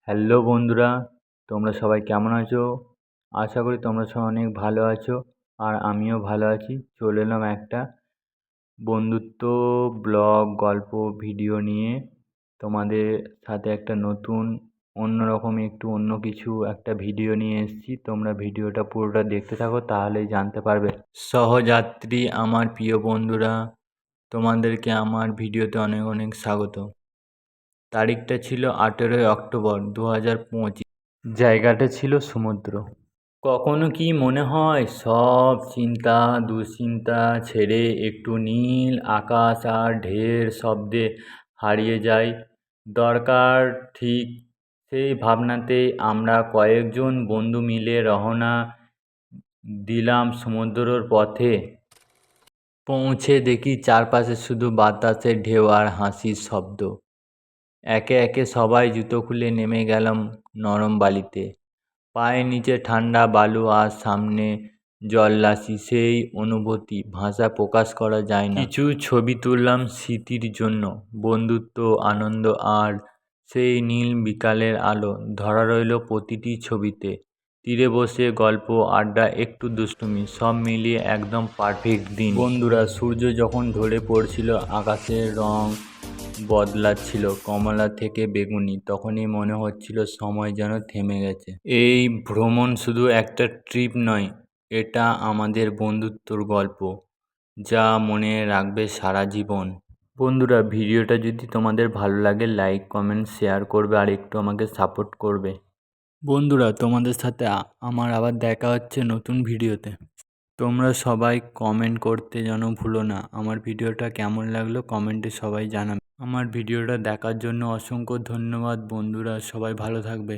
Hello বন্ধুরা, তোমরা সবাই কেমন আছো? আশা করি তোমরা সবাই অনেক ভালো আছো আর আমিও ভালো আছি। চলে এলাম একটা বন্ধুত্ব ব্লগ গল্প ভিডিও নিয়ে তোমাদের সাথে একটা নতুন অন্যরকম একটু অন্য কিছু একটা ভিডিও নিয়ে এসেছি। তোমরা ভিডিওটা পুরোটা দেখতে থাকো, তাহলেই জানতে পারবে। সহযাত্রী আমার প্রিয় বন্ধুরা, তোমাদেরকে আমার ভিডিওতে অনেক অনেক স্বাগত। তারিখটা ছিল 18ই অক্টোবর 2025। জায়গাটা ছিল সমুদ্র। কখনো কি মনে হয় সব চিন্তা দুশ্চিন্তা ছেড়ে একটু নীল আকাশ আর ঢের শব্দে হারিয়ে যায়? দরকার ঠিক সেই ভাবনাতেই আমরা কয়েকজন বন্ধু মিলে রওনা দিলাম সমুদ্রের পথে। পৌঁছে দেখি চারপাশে শুধু বাতাসের ঢেউ আর হাসির শব্দ। একে একে সবাই জুতো খুলে নেমে গেলাম নরম বালিতে। পায়ের নিচে ঠান্ডা বালু আর সামনে জলরাশি, সেই অনুভূতি ভাষা প্রকাশ করা যায় না। কিছু ছবি তুললাম স্মৃতির জন্য। বন্ধুত্ব, আনন্দ আর সেই নীল বিকালের আলো ধরা রইল প্রতিটি ছবিতে। তীরে বসে গল্প, আড্ডা, একটু দুষ্টুমি, সব মিলিয়ে একদম পারফেক্ট দিন। বন্ধুরা, সূর্য যখন ঢলে পড়ছিল, আকাশের রং বদলাচ্ছিল কমলা থেকে বেগুনি, তখনই মনে হচ্ছিল সময় যেন থেমে গেছে। এই ভ্রমণ শুধু একটা ট্রিপ নয়, এটা আমাদের বন্ধুত্বর গল্প, যা মনে রাখবে সারা জীবন। বন্ধুরা, ভিডিওটা যদি তোমাদের ভালো লাগে লাইক কমেন্ট শেয়ার করবে আর একটু আমাকে সাপোর্ট করবে। বন্ধুরা, তোমাদের সাথে আমার আবার দেখা হচ্ছে নতুন ভিডিওতে। তোমরা সবাই কমেন্ট করতে যেন ভুলো না। আমার ভিডিওটা কেমন লাগলো কমেন্টে সবাই জানাবে। আমার ভিডিওটা দেখার জন্য অসংখ্য ধন্যবাদ বন্ধুরা, সবাই ভালো থাকবে।